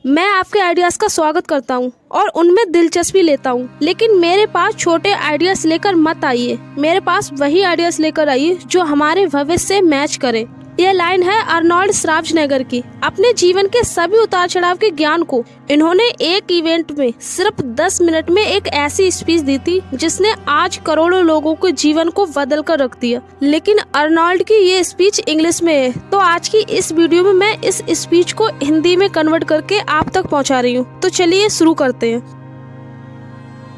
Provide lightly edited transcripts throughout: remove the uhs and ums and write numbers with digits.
मैं आपके आइडियाज का स्वागत करता हूँ और उनमें दिलचस्पी लेता हूँ, लेकिन मेरे पास छोटे आइडियाज लेकर मत आइए। मेरे पास वही आइडियाज लेकर आइए जो हमारे भविष्य से मैच करे। यह लाइन है अर्नोल्ड श्वार्ज़नेगर की। अपने जीवन के सभी उतार चढ़ाव के ज्ञान को इन्होंने एक इवेंट में सिर्फ 10 मिनट में एक ऐसी स्पीच दी थी जिसने आज करोड़ों लोगों के जीवन को बदल कर रख दिया। लेकिन अर्नोल्ड की ये स्पीच इंग्लिश में है, तो आज की इस वीडियो में मैं इस स्पीच को हिंदी में कन्वर्ट करके आप तक पहुंचा रही हूँ। तो चलिए शुरू करते हैं।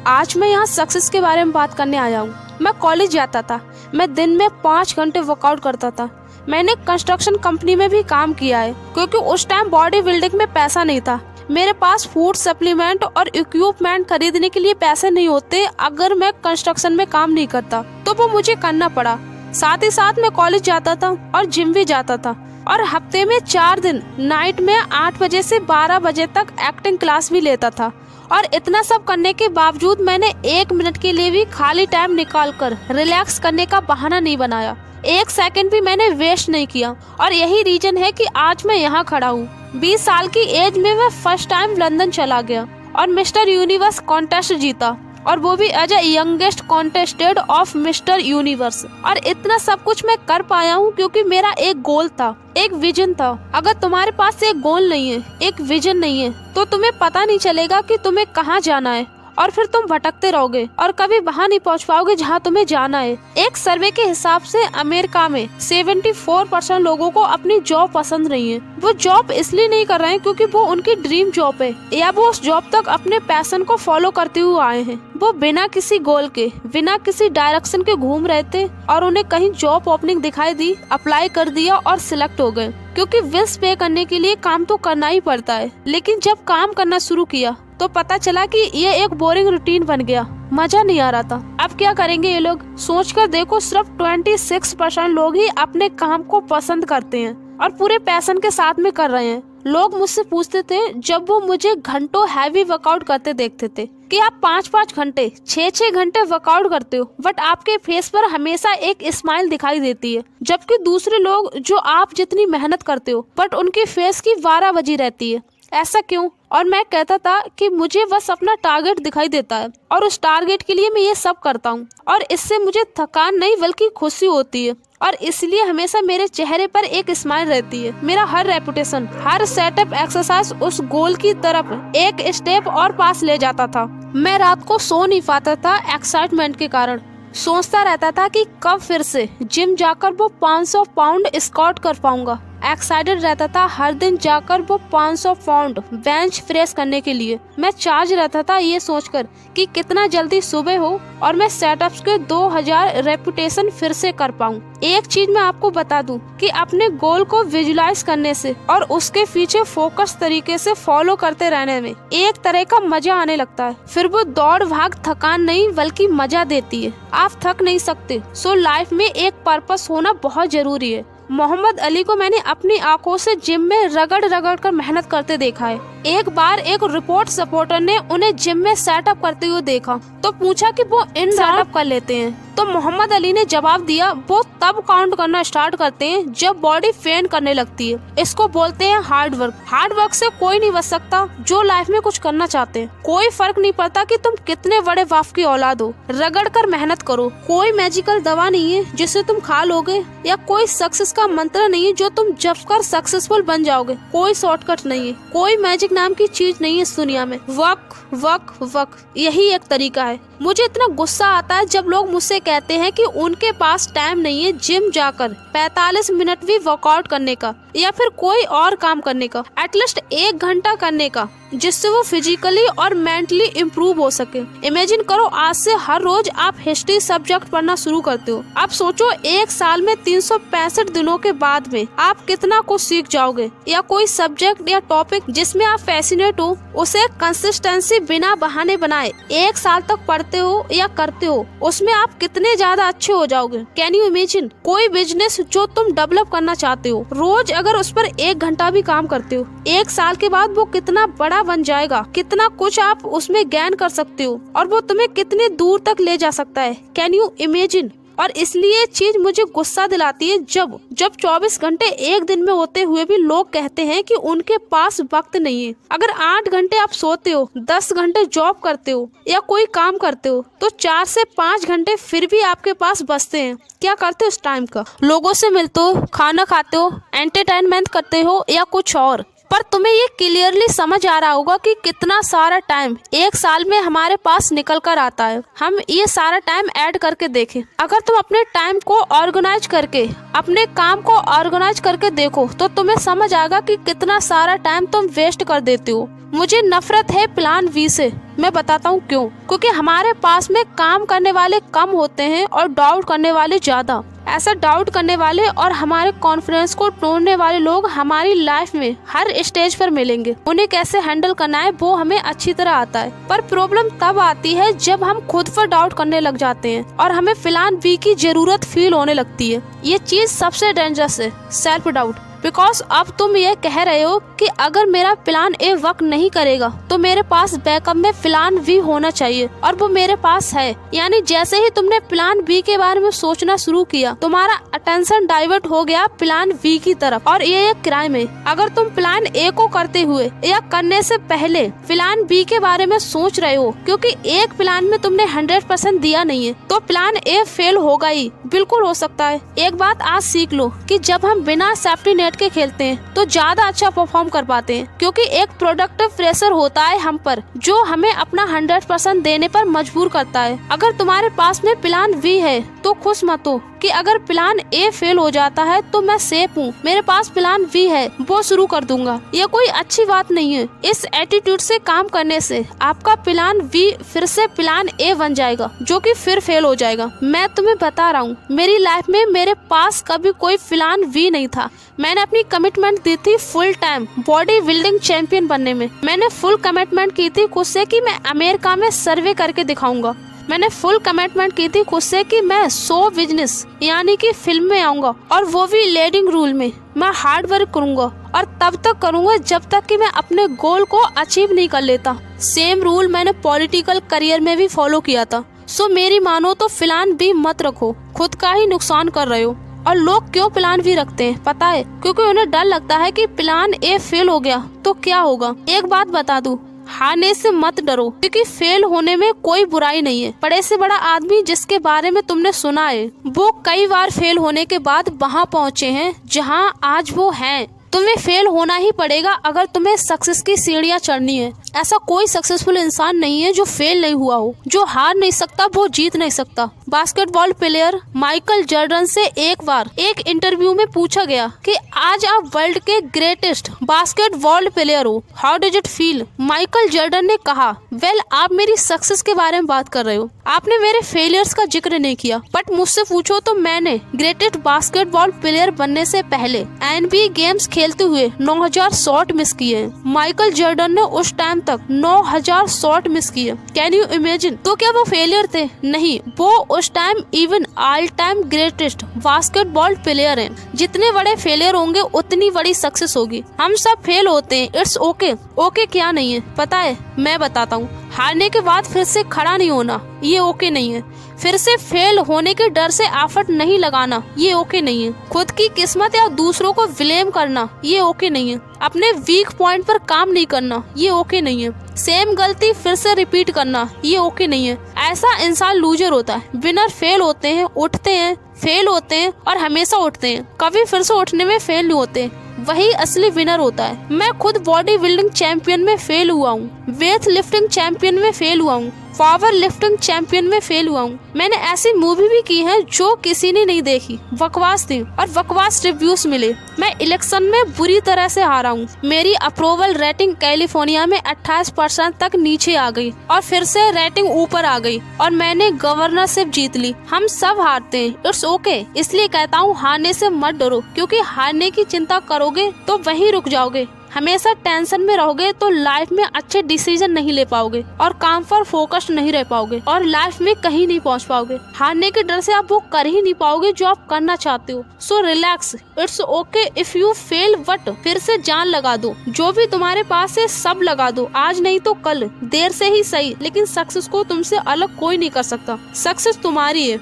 आज मैं यहाँ सक्सेस के बारे में बात करने आया हूँ। मैं कॉलेज जाता था, मैं दिन में 5 घंटे वर्कआउट करता था। मैंने कंस्ट्रक्शन कंपनी में भी काम किया है, क्योंकि उस टाइम बॉडी बिल्डिंग में पैसा नहीं था। मेरे पास फूड सप्लीमेंट और इक्विपमेंट खरीदने के लिए पैसे नहीं होते अगर मैं कंस्ट्रक्शन में काम नहीं करता, तो वो मुझे करना पड़ा। साथ ही साथ मैं कॉलेज जाता था और जिम भी जाता था, और हफ्ते में 4 दिन नाइट में 8 बजे से 12 बजे तक एक्टिंग क्लास भी लेता था। और इतना सब करने के बावजूद मैंने 1 मिनट के लिए भी खाली टाइम निकाल कर रिलैक्स करने का बहाना नहीं बनाया। 1 सेकंड भी मैंने वेस्ट नहीं किया, और यही रीजन है कि आज मैं यहाँ खड़ा हूँ। 20 साल की एज में मैं फर्स्ट टाइम लंदन चला गया और मिस्टर यूनिवर्स कॉन्टेस्ट जीता, और वो भी as a youngest contested of Mister Universe. और इतना सब कुछ मैं कर पाया हूँ क्योंकि मेरा एक गोल था, एक विजन था। अगर तुम्हारे पास एक गोल नहीं है, एक विजन नहीं है, तो तुम्हें पता नहीं चलेगा कि तुम्हें कहाँ जाना है, और फिर तुम भटकते रहोगे और कभी वहाँ नहीं पहुँच पाओगे जहाँ तुम्हें जाना है। एक सर्वे के हिसाब से अमेरिका में 74% लोगों को अपनी जॉब पसंद नहीं है। वो जॉब इसलिए नहीं कर रहे हैं क्योंकि वो उनकी ड्रीम जॉब है, या वो उस जॉब तक अपने पैशन को फॉलो करते हुए आए हैं। वो बिना किसी गोल के, बिना किसी डायरेक्शन के घूम रहे थे, और उन्हें कहीं जॉब ओपनिंग दिखाई दी, अप्लाई कर दिया और सिलेक्ट हो गए। क्योंकि बिल्स पे करने के लिए काम तो करना ही पड़ता है। लेकिन जब काम करना शुरू किया तो पता चला कि ये एक बोरिंग रूटीन बन गया, मजा नहीं आ रहा था। अब क्या करेंगे ये लोग? सोचकर देखो, सिर्फ 26% लोग ही अपने काम को पसंद करते हैं और पूरे पैशन के साथ में कर रहे हैं। लोग मुझसे पूछते थे जब वो मुझे घंटों हैवी वर्कआउट करते देखते थे कि आप 5-5 घंटे, 6-6 घंटे वर्कआउट करते हो, बट आपके फेस पर हमेशा एक स्माइल दिखाई देती है। जबकि दूसरे लोग जो आप जितनी मेहनत करते हो, बट उनकी फेस की 12 बजी रहती है। ऐसा क्यों? और मैं कहता था कि मुझे बस अपना टारगेट दिखाई देता है, और उस टारगेट के लिए मैं ये सब करता हूँ, और इससे मुझे थकान नहीं बल्कि खुशी होती है। और इसलिए हमेशा मेरे चेहरे पर एक स्माइल रहती है। मेरा हर रेपुटेशन, हर सेटअप एक्सरसाइज उस गोल की तरफ एक स्टेप और पास ले जाता था। मैं रात को सो नहीं पाता था एक्साइटमेंट के कारण। सोचता रहता था कि कब फिर से जिम जाकर वो 500 पाउंड स्क्वाट कर पाऊंगा। एक्साइटेड रहता था हर दिन जाकर वो 500 पाउंड बेंच प्रेस करने के लिए। मैं चार्ज रहता था ये सोचकर कि कितना जल्दी सुबह हो और मैं सेटअप्स के 2000 रेपुटेशन फिर से कर पाऊं। एक चीज मैं आपको बता दूं कि अपने गोल को विजुलाइज करने से और उसके पीछे फोकस तरीके से फॉलो करते रहने में एक तरह का मजा आने लगता है। फिर वो दौड़ भाग थकान नहीं बल्कि मजा देती है। आप थक नहीं सकते, सो लाइफ में एक पर्पस होना बहुत जरूरी है। मोहम्मद अली को मैंने अपनी आंखों से जिम में रगड़ रगड़ कर मेहनत करते देखा है। एक बार एक रिपोर्ट सपोर्टर ने उन्हें जिम में सेटअप करते हुए देखा, तो पूछा कि वो इन सेटअप कर लेते हैं। तो मोहम्मद अली ने जवाब दिया, वो तब काउंट करना स्टार्ट करते हैं जब बॉडी फेन करने लगती है। इसको बोलते हैं हार्ड वर्क। हार्ड वर्क से कोई नहीं बच सकता जो लाइफ में कुछ करना चाहते हैं। कोई फर्क नहीं पड़ता कि तुम कितने बड़े बाप की औलाद हो, रगड़ कर मेहनत करो। कोई मैजिकल दवा नहीं है जिसे तुम खा लोगे, या कोई सक्सेस का मंत्र नहीं है जो तुम जप कर सक्सेसफुल बन जाओगे। कोई शॉर्टकट नहीं है, कोई मैजिक नाम की चीज नहीं है इस दुनिया में। वर्क वर्क वर्क, यही एक तरीका है। मुझे इतना गुस्सा आता है जब लोग मुझसे कहते हैं कि उनके पास टाइम नहीं है जिम जाकर 45 मिनट भी वर्कआउट करने का, या फिर कोई और काम करने का, एटलीस्ट 1 घंटा करने का, जिससे वो फिजिकली और मेंटली इम्प्रूव हो सके। इमेजिन करो, आज से हर रोज आप हिस्ट्री सब्जेक्ट पढ़ना शुरू करते हो। अब सोचो 1 साल में 365 दिनों के बाद में आप कितना कुछ सीख जाओगे। या कोई सब्जेक्ट या टॉपिक जिसमें आप फैसिनेट हो, उसे कंसिस्टेंसी बिना बहाने बनाए 1 साल तक पढ़ते हो या करते हो, उसमें आप कितने ज्यादा अच्छे हो जाओगे। Can you imagine? कोई बिजनेस जो तुम डेवलप करना चाहते हो, रोज अगर उस पर 1 घंटा भी काम करते हो, 1 साल के बाद वो कितना बड़ा बन जाएगा, कितना कुछ आप उसमें गेन कर सकते हो, और वो तुम्हें कितने दूर तक ले जा सकता है। Can you imagine? और इसलिए ये चीज मुझे गुस्सा दिलाती है जब 24 घंटे एक दिन में होते हुए भी लोग कहते हैं कि उनके पास वक्त नहीं है। अगर 8 घंटे आप सोते हो, 10 घंटे जॉब करते हो या कोई काम करते हो, तो 4 से 5 घंटे फिर भी आपके पास बचते हैं। क्या करते हो उस टाइम का? लोगों से मिलते हो, खाना खाते हो, एंटरटेनमेंट करते हो या कुछ और। पर तुम्हें ये क्लियरली समझ आ रहा होगा कि कितना सारा टाइम एक साल में हमारे पास निकल कर आता है। हम ये सारा टाइम ऐड करके देखें। अगर तुम अपने टाइम को ऑर्गेनाइज करके, अपने काम को ऑर्गेनाइज करके देखो तो तुम्हें समझ आएगा कि कितना सारा टाइम तुम वेस्ट कर देते हो। मुझे नफरत है प्लान बी से। मैं बताता हूँ क्यों। क्योंकि हमारे पास में काम करने वाले कम होते हैं और डाउट करने वाले ज्यादा। ऐसा डाउट करने वाले और हमारे कॉन्फिडेंस को तोड़ने वाले लोग हमारी लाइफ में हर स्टेज पर मिलेंगे। उन्हें कैसे हैंडल करना है वो हमें अच्छी तरह आता है। पर प्रॉब्लम तब आती है जब हम खुद पर डाउट करने लग जाते हैं और हमें प्लान बी की जरूरत फील होने लगती है। ये चीज सबसे डेंजरस है, सेल्फ डाउट। बिकॉज अब तुम ये कह रहे हो कि अगर मेरा प्लान ए वर्क नहीं करेगा तो मेरे पास बैकअप में प्लान बी होना चाहिए, और वो मेरे पास है। यानी जैसे ही तुमने प्लान बी के बारे में सोचना शुरू किया, तुम्हारा अटेंशन डाइवर्ट हो गया प्लान बी की तरफ। और ये एक क्राइम है। अगर तुम प्लान ए को करते हुए या करने से पहले प्लान बी के बारे में सोच रहे हो, क्योंकि एक प्लान में तुमने 100% दिया नहीं है, तो प्लान ए फेल होगा ही। बिल्कुल हो सकता है। एक बात आज सीख लो कि जब हम बिना सेफ्टी नेट के खेलते हैं तो ज्यादा अच्छा परफॉर्म कर पाते हैं, क्योंकि एक प्रोडक्टिव प्रेशर होता है हम पर जो हमें अपना 100% देने पर मजबूर करता है। अगर तुम्हारे पास में प्लान बी है तो खुश मत हो कि अगर प्लान ए फेल हो जाता है तो मैं सेफ हूँ, मेरे पास प्लान बी है, वो शुरू कर दूंगा। ये कोई अच्छी बात नहीं है। इस एटीट्यूड से काम करने से आपका प्लान बी फिर से प्लान ए बन जाएगा, जो कि फिर फेल हो जाएगा। मैं तुम्हें बता रहा हूँ, मेरी लाइफ में मेरे पास कभी कोई प्लान बी नहीं था। मैंने अपनी कमिटमेंट दी थी full time body building champion बनने में। मैंने फुल कमिटमेंट की थी खुद से कि मैं अमेरिका में सर्वे करके दिखाऊंगा। मैंने फुल कमिटमेंट की थी खुद से कि मैं शो बिजनेस यानी कि फिल्म में आऊंगा, और वो भी लीडिंग रोल में। मैं हार्ड वर्क करूंगा और तब तक करूंगा जब तक कि मैं अपने गोल को अचीव नहीं कर लेता। सेम रूल मैंने पॉलिटिकल करियर में भी फॉलो किया था। सो मेरी मानो तो प्लान बी मत रखो, खुद का ही नुकसान कर रहे हो। और लोग क्यों प्लान बी रखते हैं पता है? क्योंकि उन्हें डर लगता है कि प्लान ए फेल हो गया तो क्या होगा। एक बात बता दूं, हारने से मत डरो, क्योंकि फेल होने में कोई बुराई नहीं है। बड़े से बड़ा आदमी जिसके बारे में तुमने सुना है, वो कई बार फेल होने के बाद वहाँ पहुँचे हैं जहाँ आज वो हैं। तुम्हें फेल होना ही पड़ेगा अगर तुम्हें सक्सेस की सीढ़ियाँ चढ़नी है। ऐसा कोई सक्सेसफुल इंसान नहीं है जो फेल नहीं हुआ हो। जो हार नहीं सकता वो जीत नहीं सकता। बास्केटबॉल प्लेयर माइकल जॉर्डन से एक बार एक इंटरव्यू में पूछा गया कि आज आप वर्ल्ड के ग्रेटेस्ट बास्केटबॉल प्लेयर हो, how does it feel? Michael Jordan ने कहा, वेल आप मेरी सक्सेस के बारे में बात कर रहे हो, आपने मेरे फेलियर्स का जिक्र नहीं किया। बट मुझसे पूछो तो मैंने ग्रेटेस्ट बास्केटबॉल प्लेयर बनने से पहले NBA गेम्स खेलते हुए 9000 शॉट मिस किए। माइकल जॉर्डन ने उस टाइम तक 9000 शॉट मिस किए। Can you imagine? तो क्या वो फेलियर थे? नहीं, वो उस time even all time greatest basketball player हैं। जितने बड़े फेलियर होंगे उतनी बड़ी सक्सेस होगी। हम सब फेल होते हैं, इट्स ओके। ओके क्या नहीं है पता है? मैं बताता हूँ। हारने के बाद फिर से खड़ा नहीं होना, ये ओके नहीं है। फिर से फेल होने के डर से एफर्ट नहीं लगाना, ये ओके नहीं है। खुद की किस्मत या दूसरों को ब्लेम करना, ये ओके नहीं है। अपने वीक पॉइंट पर काम नहीं करना, ये ओके नहीं है। सेम गलती फिर से रिपीट करना, ये ओके नहीं है। ऐसा इंसान लूजर होता है। विनर फेल होते हैं, उठते हैं, फेल होते हैं और हमेशा उठते हैं। कभी फिर से उठने में फेल नहीं होते। वही असली विनर होता है। मैं खुद बॉडी बिल्डिंग चैंपियन में फेल हुआ हूँ, वेट लिफ्टिंग चैंपियन में फेल हुआ हूँ, पावर लिफ्टिंग चैंपियन में फेल हुआ हूँ। मैंने ऐसी मूवी भी की है जो किसी ने नहीं देखी, बकवास थी और बकवास रिव्यूज मिले। मैं इलेक्शन में बुरी तरह से हारा हूँ। मेरी अप्रूवल रेटिंग कैलिफोर्निया में 28% तक नीचे आ गई और फिर से रेटिंग ऊपर आ गई और मैंने गवर्नरशिप जीत ली। हम सब हारते हैं, इट्स ओके। इसलिए कहता हूँ हारने से मत डरो, क्योंकि हारने की चिंता करोगे तो वहीं रुक जाओगे। हमेशा टेंशन में रहोगे तो लाइफ में अच्छे डिसीजन नहीं ले पाओगे और काम पर फोकस नहीं रह पाओगे और लाइफ में कहीं नहीं पहुंच पाओगे। हारने के डर से आप वो कर ही नहीं पाओगे जो आप करना चाहते हो। So relax, it's okay if you fail, but फिर से जान लगा दो। जो भी तुम्हारे पास है सब लगा दो, आज नहीं तो कल, देर से ही सही, लेकिन सक्सेस को तुमसे अलग कोई नहीं कर सकता। सक्सेस तुम्हारी है।